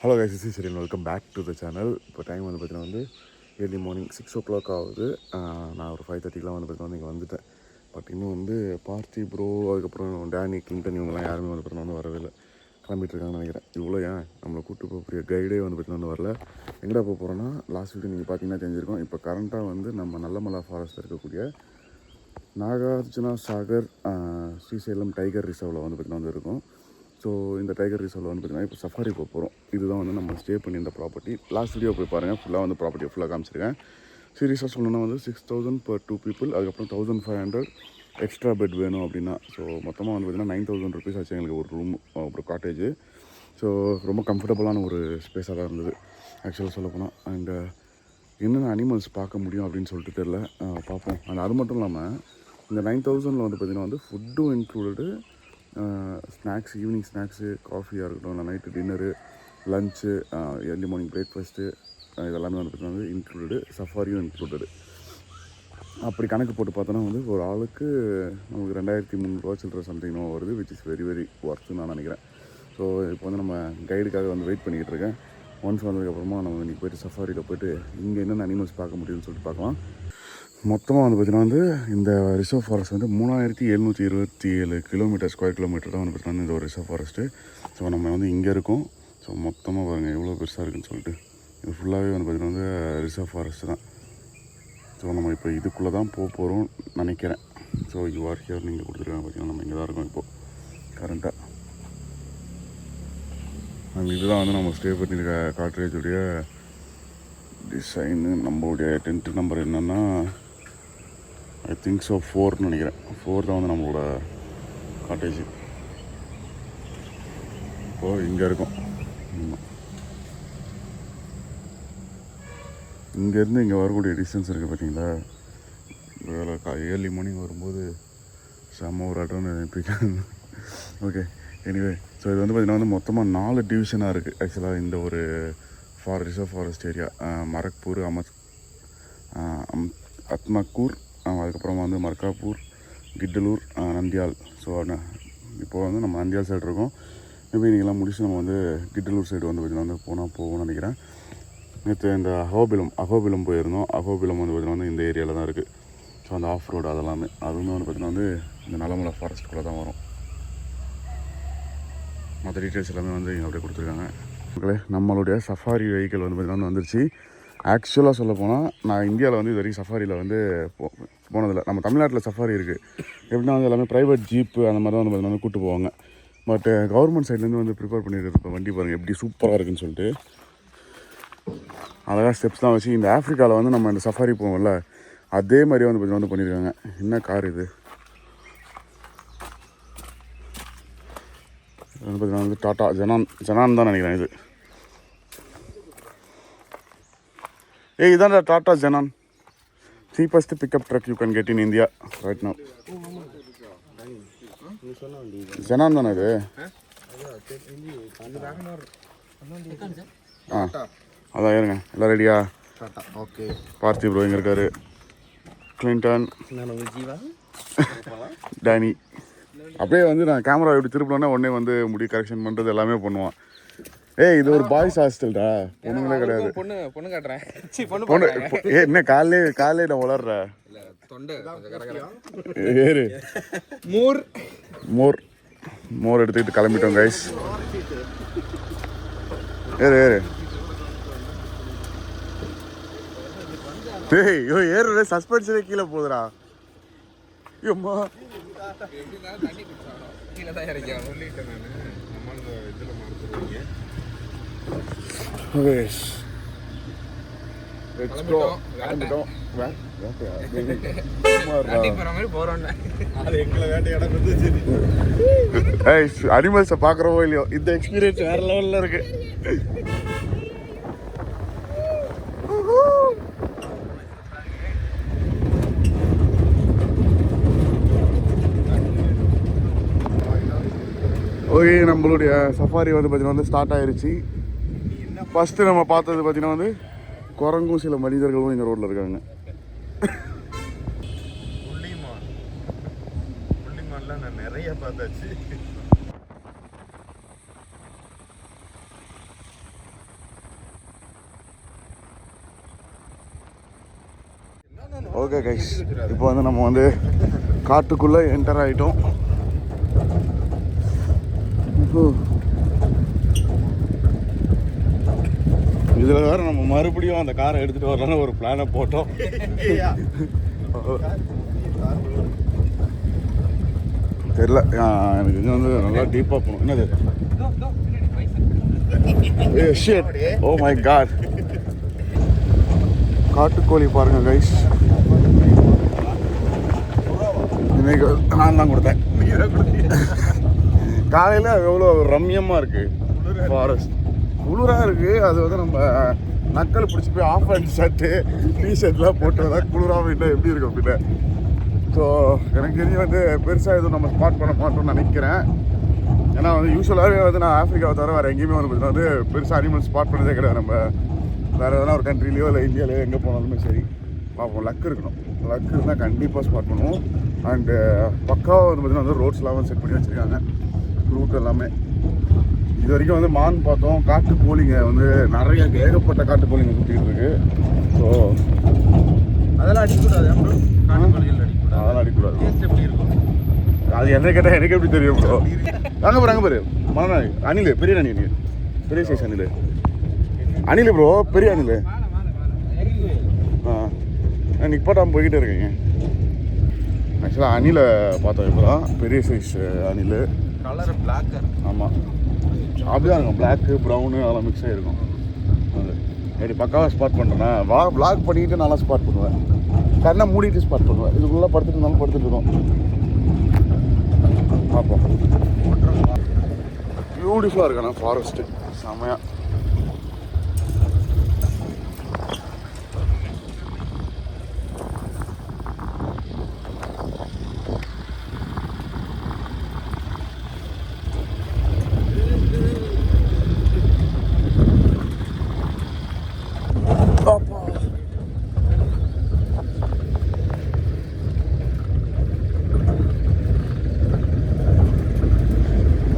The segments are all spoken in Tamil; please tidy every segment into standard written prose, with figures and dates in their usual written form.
ஹலோ கைஸ், இஸ் சரி, welcome back to the channel. இப்போ டைம் வந்து பார்த்தீங்கன்னா ஏர்லி மார்னிங் 6 o'clock ஆகுது. நான் ஒரு 5:30க்கெலாம் வந்து பார்த்தீங்கன்னா இங்கே வந்துட்டேன். பட் இன்னும் பார்த்தி ப்ரோ, அதுக்கப்புறம் டேனி, கிளின்டன் இவங்கெல்லாம் யாருமே வந்து பார்த்தீங்கன்னா வரவே இல்லை. கிளம்பிட்டு இருக்காங்கன்னு நினைக்கிறேன். இவ்வளோ ஏன் நம்மளை கூப்பிட்டு போகிற கைடே வந்து பார்த்தீங்கன்னா வரல. எங்கடா போக போகிறோன்னா, லாஸ்ட் வீடியோ நீங்கள் பார்த்தீங்கன்னா தெரிஞ்சிருக்கோம். இப்போ கரண்ட்டாக நம்ம நல்லமலா ஃபாரஸ்ட் இருக்கக்கூடிய நாகார்ஜுனா சாகர் ஸ்ரீசைலம் டைகர் ரிசர்வில் வந்து பார்த்தீங்கன்னா இருக்கும். ஸோ இந்த டைகர் ரிசர்வில் வந்து பார்த்திங்கன்னா இப்போ சஃபாரி போக போகிறோம். இதுதான் நம்ம ஸ்டே பண்ணியிருந்த ப்ராப்பர்ட்டி. லாஸ்ட் வீடியோ போய் பாருங்கள், ஃபுல்லாக ப்ராப்பர்ட்டியை ஃபுல்லாக காமிச்சிருக்கேன். சீரியஸாக சொல்லணும்னா 6,000 per 2 people, அதுக்கப்புறம் 1,500 எக்ஸ்ட்ரா பெட் வேணும் அப்படின்னா. ஸோ மொத்தமாக பார்த்திங்கன்னா 9,000 rupees ஆச்சு எங்களுக்கு ஒரு ரூம், ஒரு காட்டேஜ். ஸோ ரொம்ப கம்ஃபர்டபுளான ஒரு ஸ்பேஸாக தான் இருந்தது ஆக்சுவலாக சொல்லப்போனால். அண்டு என்னென்ன அனிமல்ஸ் பார்க்க முடியும் அப்படின்னு சொல்லிட்டு தெரில, பார்ப்போம். அண்ட் அது மட்டும் இல்லாமல் இந்த 9,000 பார்த்திங்கன்னா ஃபுட்டும் இன்க்ளூடடு, ஸ்நாக்ஸ், ஈவினிங் ஸ்நாக்ஸு, காஃபியாக இருக்கட்டும், இல்லை night dinner, lunch, early morning breakfast, இதெல்லாமே பார்த்திங்கன்னா இன்க்ளூடடு. சஃபாரியும் இன்க்ளூடடு. அப்படி கணக்கு போட்டு பார்த்தோன்னா ஒரு ஆளுக்கு நமக்கு 2,300 சில்லற சம்திங் வருது, விச் இஸ் வெரி வெரி ஒர்த்துன்னு நான் நினைக்கிறேன். ஸோ இப்போ நம்ம கைடுக்காக வெயிட் பண்ணிக்கிட்டு இருக்கேன். ஒன்ஸ் வந்ததுக்கப்புறமா நம்ம இன்றைக்கி போய்ட்டு சஃபாரியில் போய்ட்டு இங்கே என்னென்ன அனிமல்ஸ் பார்க்க முடியும்னு சொல்லிட்டு பார்க்கலாம். மொத்தமாக பார்த்திங்கன்னா இந்த reserve forest 3,727 kilometre, square kilometre தான் பார்த்திங்கன்னா இந்த ஒரு ரிசர்வ் ஃபாரஸ்ட்டு. ஸோ நம்ம இங்கே இருக்கோம். ஸோ மொத்தமாக பாருங்கள் எவ்வளோ பெருசாக இருக்குதுன்னு சொல்லிட்டு. இது ஃபுல்லாகவே பார்த்திங்கன்னா ரிசர்வ் ஃபாரஸ்ட்டு தான். ஸோ நம்ம இப்போ இதுக்குள்ளே தான் போக போகிறோம் நினைக்கிறேன். ஸோ யூஆர் ஹியர் நீங்கள் கொடுத்துருக்காங்க பார்த்திங்கன்னா நம்ம இங்கே தான் இருக்கோம் இப்போது கரண்ட்டாக. அண்ட் இதுதான் நம்ம ஸ்டே பண்ணியிருக்க காட்ரேஜுடைய டிசைனு. நம்மளுடைய டென்ட் நம்பர் என்னென்னா ஐ திங்க் ஸோ 4ன்னு நினைக்கிறேன். 4 தான் நம்மளோட காட்டேஜ். இப்போது இங்கே இருக்கும். இங்கேருந்து இங்கே வரக்கூடிய டிஸ்டன்ஸ் இருக்குது பார்த்தீங்களா. வேலை ஏர்லி மார்னிங் வரும்போது செம்ம ஒரு அட்ரன்னு நினைப்பிக்காங்க. ஓகே, எனிவே, ஸோ இது பார்த்திங்கன்னா மொத்தமாக 4 டிவிஷனாக இருக்குது ஆக்சுவலாக இந்த ஒரு ரிசர்வ் ஃபாரஸ்ட் ஏரியா. மரக்பூர், அத்மக்கூர், அதுக்கப்புறமா மர்காப்பூர், கிட்டலூர், நந்தியால். ஸோ இப்போது நம்ம நந்தியால் சைடு இருக்கோம். மேபி நீங்களாம் முடிச்சு நம்ம கிட்டலூர் சைடு பார்த்திங்கன்னா போகும்னு நினைக்கிறேன். நேற்று இந்த அகோபிலம் போயிருந்தோம். அகோபிலம் பார்த்திங்கன்னா இந்த ஏரியாவில் தான் இருக்குது. ஸோ அந்த ஆஃப் ரோடு அதெல்லாமே அதுவுமே பார்த்திங்கன்னா இந்த நல்லமலை ஃபாரஸ்ட்டுக்குள்ளே தான் வரும். மற்ற டீட்டெயில்ஸ் எல்லாமே இங்கே அப்படியே கொடுத்துருக்காங்க. நம்மளுடைய சஃபாரி வெஹிக்கிள் பார்த்திங்கன்னா வந்துருச்சு. ஆக்சுவலாக சொல்ல போனால் நான் இந்தியாவில் இது வரைக்கும் சஃபாரியில் போனதில்லை. நம்ம தமிழ்நாட்டில் சஃபாரி இருக்குது. எப்படின்னா எல்லாமே ப்ரைவேட் ஜீப்பு அந்த மாதிரி தான் பார்த்திங்கன்னா கூப்பிட்டு போவாங்க. பட் கவர்மெண்ட் சைட்லேருந்து ப்ரிப்பேர் பண்ணியிருக்க இப்போ வண்டி பாருங்கள் எப்படி சூப்பராக இருக்குதுன்னு சொல்லிட்டு. அழகாக ஸ்டெப்ஸ் தான் வச்சு இந்த ஆஃப்ரிக்காவில் நம்ம இந்த சஃபாரி போவோம்ல, அதே மாதிரி பார்த்திங்கன்னா பண்ணியிருக்காங்க. என்ன கார் இது பார்த்திங்கன்னா டாட்டா ஜனான் தான் நினைக்கிறேன் இது. இதான் tata ஜனான், cheapest pickup truck you can get in India right now. ஜனான் தானே இது? அதான் ஏறுங்க, எல்லாம் ரெடியா? ஓகே. பார்த்தி ப்ரோ இங்கே இருக்காரு, கிளின்டன், டேனி. அப்படியே நான் கேமரா எப்படி திருப்பினோன்னா உடனே முடி கரெக்ஷன் பண்ணுறது எல்லாமே பண்ணுவான். இது ஒரு பாய்ஸ் ஹாஸ்டல்டா, பொண்ணுங்களே கிடையாது. பொண்ணு காட்டுறேன். என்ன காலையிலே நான் வளர்ற ஏறு மோர் எடுத்துக்கிட்டு கிளம்பிட்டோம் கைஸ். ஏறு ஏறு சஸ்பென்ஷனே கீழே போகுதுடா. ஐயோம்மா, அனிமல்ஸை பார்க்குறவோ இல்லையோ இந்த எக்ஸ்பீரியன்ஸ் வேற லெவலில் இருக்கு. ஓகே, நம்மளுடைய சஃபாரி பார்த்திங்கன்னா ஸ்டார்ட் ஆயிடுச்சு. ஃபஸ்ட்டு நம்ம பார்த்தது பார்த்திங்கன்னா குரங்கும் சில மனிதர்களும் இந்த ரோட்டில் இருக்காங்க. புள்ளிமான்லாம் நான் நிறைய பார்த்தாச்சு. ஓகே கைஸ், இப்போ வந்து நம்ம வந்து காட்டுக்குள்ளே என்டர் ஆகிட்டோம். இதில் வேறு நம்ம மறுபடியும் அந்த காரை எடுத்துகிட்டு வரலான்னு ஒரு பிளானை போட்டோம். தெரியல, எனக்கு இது வந்து நல்லா டீப்பாக போகணும். என்னது? ஓ மை காட், காட்டுக்கோழி பாருங்க கைஸ். இன்னைக்கு நான் தான் கொடுத்தேன். காலையில் எவ்வளோ ரம்யமாக இருக்குது ஃபாரஸ்ட், குளிராக இருக்குது. அது வந்து நம்ம நக்கல் பிடிச்சி போய் ஆஃப் ஹேண்ட் ஷர்ட்டு டிஷர்ட்லாம் போட்டு தான் குளிராக இல்லை எப்படி இருக்கும் அப்படின்னா. ஸோ எனக்கு தெரிஞ்சு வந்து பெருசாக எதுவும் நம்ம ஸ்பாட் பண்ண மாட்டோம்னு நினைக்கிறேன். ஏன்னா வந்து யூஸ்வலாகவே வந்து நான் ஆஃப்ரிக்காவை தவிர வேறு எங்கேயுமே வந்து பார்த்தீங்கன்னா வந்து பெருசாக அனிமல் ஸ்பாட் பண்ணதே கிடையாது. நம்ம வேறு எதனா ஒரு கண்ட்ரிலையோ இல்லை இந்தியாவிலையோ எங்கே போனாலுமே சரி பார்ப்போம். லக் இருக்கணும், லக் இருந்தால் கண்டிப்பாக ஸ்பாட் பண்ணுவோம். அண்டு பக்காவாக வந்து பார்த்திங்கன்னா வந்து ரோட்ஸ்லாம் வந்து செட் பண்ணி வச்சுருக்காங்க, ரூட் எல்லாமே. இது வரைக்கும் வந்து மான் பார்த்தோம், காட்டு கோழிங்க வந்து நிறைய ஏகப்பட்ட காட்டு கோழிங்க சுற்றிக்கிட்டு இருக்கு. ஸோ அதெல்லாம் அடிக்கக்கூடாது, அதெல்லாம் அடிக்கக்கூடாது. அது என்ன கேட்டால் எனக்கு எப்படி தெரியும் ப்ரோ? அங்கே பாரு மனநாள் அணில், பெரிய அணில், பெரிய சைஸ் அணில், அணில் ப்ரோ, பெரிய அணில். நிப்பாட்டாமல் போய்கிட்டே இருக்கீங்க. ஆக்சுவலாக அணிலை பார்த்தோம் இப்போ தான், பெரிய சைஸ் அணில். Colour black. ஆமாம், அப்படிதான் இருக்கும், பிளாக்கு ப்ரௌனு அதெல்லாம் மிக்ஸ் ஆகிருக்கும். அது எப்படி பக்காவாக ஸ்பாட் பண்ணுறேன்னா வ்ளாக் பண்ணிக்கிட்டு நல்லா ஸ்பாட் பண்ணுவேன். கண்ணை மூடிட்டு ஸ்பாட் பண்ணுவேன். இதுக்குள்ளே படுத்துட்டு இருந்தாலும் படுத்துட்டு இருக்கோம். பார்ப்போம். பியூட்டிஃபுல்லாக இருக்கணும் ஃபாரஸ்ட்டு, செமையாக.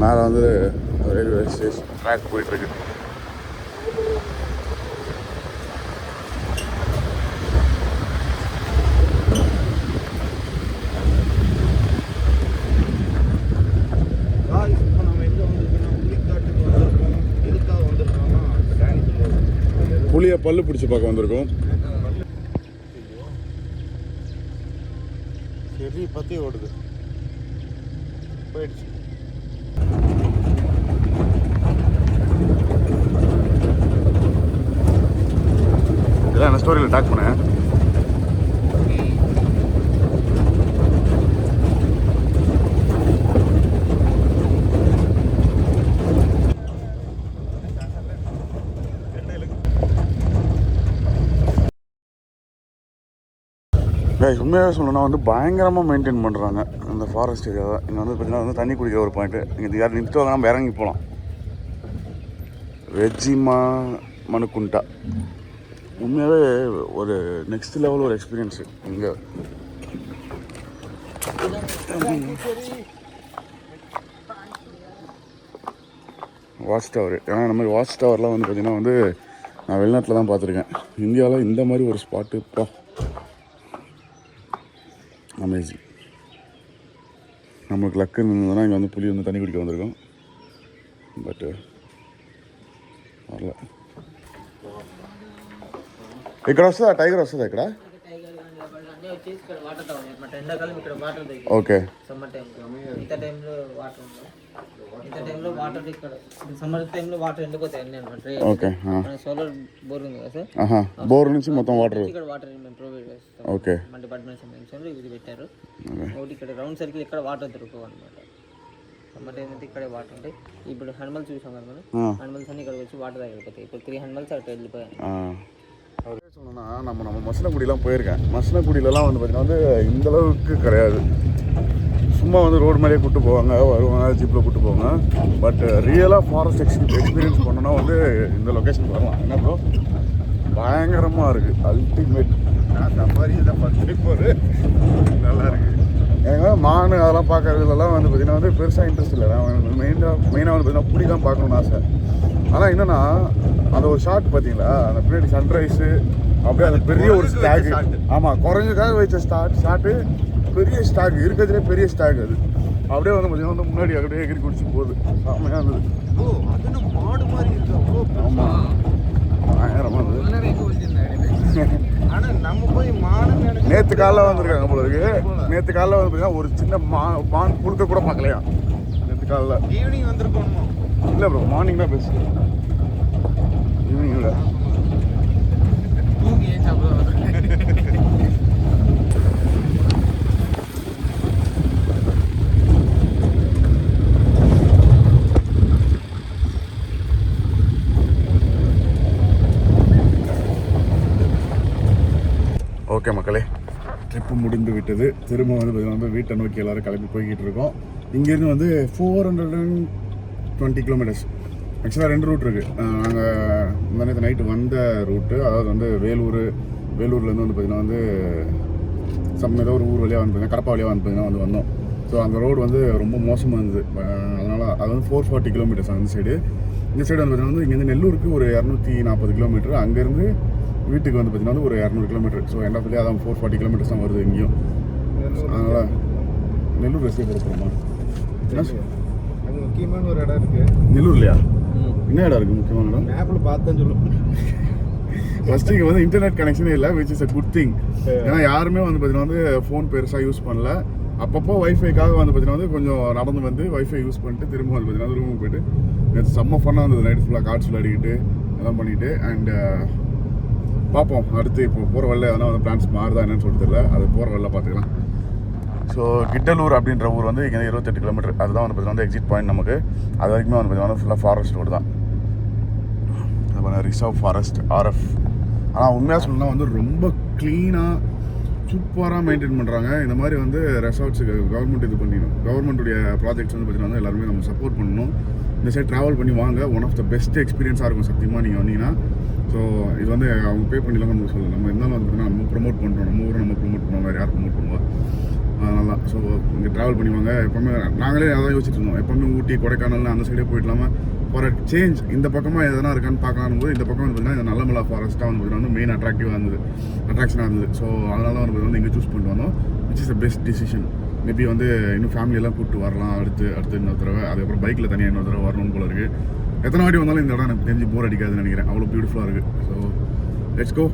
மேலே வந்து ரயில்வே ஸ்டேஷன் ட்ராக் போயிட்டுருக்கு. புளியை பல்லு பிடிச்சி பார்க்க வந்திருக்கோம். சரி பற்றி ஓடுது, போயிடுச்சு. இதெல்லாம் என்ன ஸ்டோரியில் டாக் பண்ணேன். உண்மையாக சொல்லணும்னா வந்து பயங்கரமாக மெயின்டைன் பண்ணுறாங்க இந்த ஃபாரஸ்ட் ஏரியாவை. இங்கே வந்து பார்த்தீங்கன்னா வந்து தண்ணி குடிக்கிற ஒரு பாயிண்ட்டு. இங்கே யார் நிறுத்தி வாங்க, நம்ம இறங்கி போகலாம். வெஜ்ஜிமா மனுக்குண்டா உண்மையாகவே ஒரு நெக்ஸ்ட் லெவல் ஒரு எக்ஸ்பீரியன்ஸு. இங்கே வாட்ச் டவர், ஏன்னா இந்த மாதிரி வாட்ச் டவர்லாம் வந்து பார்த்திங்கன்னா வந்து நான் வெளிநாட்டில் தான் பார்த்துருக்கேன். இந்தியாவில் இந்த மாதிரி ஒரு ஸ்பாட்டு இப்போ அமேசிங். நம்மளுக்கு லக்கு இருந்ததுன்னா இங்கே வந்து புலி வந்து தண்ணி குடிக்க வந்திருக்கோம். பட்டு வரல. ఇక్కడ వస్తుందా టైగర్ వస్తుందా ఇక్కడ? ఓకే. ఇంత టైంలో వాటర్ ఉండదు. ఇంత టైంలో వాటర్ ఇక్కడ సమ్మర్ టైంలో వాటర్ ఎండిపోతాయి అన్నీ అనమాట. ఓకే. సోలార్ బోర్ ఉంది కదా సార్, బోర్ నుంచి మొత్తం వాటర్ ఇక్కడ వాటర్ మేము ప్రొవైడ్ చేస్తాం. ఓకే. మన డిపార్ట్మెంట్ సంబంధించిన ఇది పెట్టారు. ఒకటి ఇక్కడ రౌండ్ సర్కిల్ ఇక్కడ వాటర్ దొరకవు అనమాట. సమ్మర్ టైం అయితే ఇక్కడే వాటర్ ఉంటాయి. ఇప్పుడు హనుమల్ చూసాం కదా మనం, హనుమల్స్ అన్ని ఇక్కడికి వచ్చి వాటర్ తాగిపోతాయి. ఇప్పుడు 3 హనుమల్స్ అక్కడ వెళ్ళిపోయాయి. சொல்லணும்னா நம்ம மசனக்குடிலாம் போயிருக்கேன். மசனக்குடியிலலாம் வந்து பார்த்திங்கன்னா வந்து இந்தளவுக்கு கிடையாது. சும்மா வந்து ரோடு மேலேயே கூப்பிட்டு போவாங்க, வருவாங்க, ஜீப்பில் கூப்பிட்டு போவாங்க. பட் ரியலாக ஃபாரஸ்ட் எக்ஸ்பீரியன்ஸ் பண்ணோன்னா வந்து இந்த லொக்கேஷனுக்கு வரலாம். என்ன ப்ரோ, பயங்கரமாக இருக்குது, அல்டிமேட். நான் சம்பாதிச்சதை பற்றி போது நல்லா இருக்குது. எனக்கு மான் அதெல்லாம் பார்க்கறதுலலாம் வந்து பார்த்திங்கன்னா வந்து பெருசாக இன்ட்ரெஸ்ட் இல்லை. நான் மெயினாக வந்து பார்த்திங்கன்னா புலி தான் பார்க்கணுன்னு ஆசை. ஆனால் என்னென்னா அந்த ஒரு ஷாட் பார்த்தீங்களா, அந்த பின்னாடி சன்ரைஸு அப்படியே அது பெரிய ஒரு குரங்குக்கு ஸ்டாக். வச்ச start. ஆமாம், குரங்குக்காக வச்ச ஸ்டார்ட்டு பெரிய ஸ்டாக், இருக்கிறதுலே பெரிய ஸ்டாக் அது. அப்படியே வந்து பார்த்தீங்கன்னா வந்து முன்னாடி அப்படியே எகிரி குடிச்சு போகுது. செம்மையாக இருந்தது. ஓ அது நம்ம மாடு மாதிரி இருக்கு அவ்வளோ ஆமாம், பயங்கரமாக இருந்தது. ஆனா நம்ம போய் மாடுன்னு நினைச்சு நேற்று காலைல வந்திருக்காங்க போல இருக்கு. நேற்று காலைல வந்து பார்த்தீங்கன்னா ஒரு சின்ன பான் புழுக்க கூட பார்க்கலையா நேற்று காலைல. ஈவினிங் வந்திருக்கோம். இல்லை ப்ரோ, மார்னிங் தான் பெஸ்ட், ஈவினிங் இல்லை. தூங்கி ஏன் சாப்பிட ஓகே மக்களே, ட்ரிப்பு முடிந்து விட்டது. திரும்ப வந்து பார்த்தீங்கன்னா வீட்டை நோக்கி எல்லோரும் கிளம்பி போய்கிட்டு இருக்கோம். இங்கேருந்து வந்து 420 கிலோமீட்டர்ஸ். ஆக்சுவலாக 2 ரூட் இருக்குது. நாங்கள் நேற்று நைட்டு வந்த ரூட்டு, அதாவது வந்து வேலூர்லேருந்து வந்து பார்த்திங்கன்னா வந்து ஏதோ ஒரு ஊர் வழியாக வந்து பார்த்தீங்கன்னா கடப்பா வழியாக வந்து பார்த்தீங்கன்னா வந்து வந்தோம். ஸோ அந்த ரோடு வந்து ரொம்ப மோசமாக இருந்தது. அதனால் அது வந்து 440 கிலோமீட்டர்ஸ் அந்த சைடு. இந்த சைடு வந்து பார்த்தீங்கன்னா வந்து இங்கேருந்து நெல்லூருக்கு ஒரு 240 கிலோமீட்டர், அங்கேருந்து வீட்டுக்கு வந்து பார்த்தீங்கன்னா ஒரு 200 kilometre. So end of the day அதான் 440 கிலோமீட்டர்ஸ் தான் வருது இங்கேயும். அதனால் நெல்லூர் ரெஸ்டே போட போகிறோமா? என்ன அது முக்கியமான ஒரு இடம் இருக்கு நெல்லூர்லையா? என்ன இடம் இருக்குது முக்கியமான இடம்? மேப்பில் பார்த்தேன்னு சொல்லுவோம். ஃபஸ்ட்டு இங்கே வந்து இன்டர்நெட் கனெக்ஷனே இல்லை, which is a good thing. ஏன்னா யாருமே வந்து பார்த்தீங்கன்னா வந்து ஃபோன் பெருசாக யூஸ் பண்ணல. அப்பப்போ வைஃபைக்காக வந்து பார்த்தீங்கன்னா வந்து கொஞ்சம் நடந்து வந்து வைஃபை யூஸ் பண்ணிட்டு திரும்ப வந்து பார்த்தீங்கன்னா ரூமுக்கு போயிட்டு நேற்று செம்ம ஃபன்னாக இருந்தது. நைட் ஃபுல்லாக கார்ட்ஸ் விளையாடிக்கிட்டு எல்லாம் பண்ணிவிட்டு அண்ட் பார்ப்போம் அடுத்து இப்போ போகிற வழியில் எதனா வந்து பிளான்ஸ் மாறுதா என்னன்னு சொல்லிட்டு தெரியல. அது போகிற வழியில் பார்த்துக்கலாம். ஸோ கிட்டலூர் அப்படின்ற ஊர் வந்து இங்கே 28 கிலோமீட்டர். அதுதான் வந்து பார்த்தீங்கன்னா எக்ஸிட் பாயிண்ட் நமக்கு. அது வரைக்குமே வந்து பார்த்தீங்கன்னா ஃபுல்லாக ஃபாரஸ்ட் ரோடு தான். Reserve forest RF. ஆனால் உண்மையாக சொல்லணும்னா வந்து ரொம்ப க்ளீனாக சூப்பராக மெயின்டைன் பண்ணுறாங்க. இந்த மாதிரி வந்து ரெசார்ட்ஸுக்கு கவர்மெண்ட் இது பண்ணிடணும். கவர்மெண்ட்டுடைய ப்ராஜெக்ட்ஸ் வந்து பார்த்தீங்கன்னா எல்லாருமே நம்ம சப்போர்ட் பண்ணணும். இந்த சைட் ட்ராவல் பண்ணி வாங்க, ஒன் ஆஃப் த பெஸ்ட் எக்ஸ்பீரியன்ஸாக இருக்கும் சத்தியமாக நீங்கள் வந்தீங்கன்னா. ஸோ இது வந்து அவங்க பே பண்ணிலாம் நமக்கு சொல்லலை. நம்ம இருந்தாலும் வந்து பார்த்தீங்கன்னா நம்ம ப்ரொமோட் பண்ணுறோம், நம்ம ஊரை நம்ம ப்ரொமோட் பண்ணுவோம், வேறு யார் ப்ரொமோட் பண்ணுவோம். அதனால தான். ஸோ இங்கே ட்ராவல் பண்ணுவாங்க. எப்போவுமே நாங்களே அதான் யோசிச்சுட்டு இருந்தோம், எப்போவுமே ஊட்டி கொடைக்கானல் அந்த சைடே போயிடலாமல் ஃபார் அ சேஞ்ச் இந்த பக்கமாக எதனா இருக்கான்னு பார்க்கலான்னு போது இந்த பக்கம் வந்து பார்த்தீங்கன்னா இந்த நல்லமலை ஃபாரஸ்ட்டாக வந்து பார்த்தீங்கன்னா மெயின் அட்ராக்ஷனாக இருந்தது. ஸோ அதனால தான் வந்து இங்கே சூஸ் பண்ணிட்டு வந்தோம், which is the best decision. Maybe வந்து இன்னும் ஃபேமிலியெல்லாம் கூப்பிட்டு வரலாம் அடுத்து இன்னொரு தடவை. அதுக்கப்புறம் பைக்கில் தனியாக இன்னொரு தடவை வரணும்னு போல இருக்குது. எத்தனை வாட்டி வந்தாலும் இந்த இடம் எனக்கு தெரிஞ்சு போர் அடிக்காதுன்னு நினைக்கிறேன். அவ்வளோ பியூட்டிஃபுல்லாக இருக்குது. So let's go.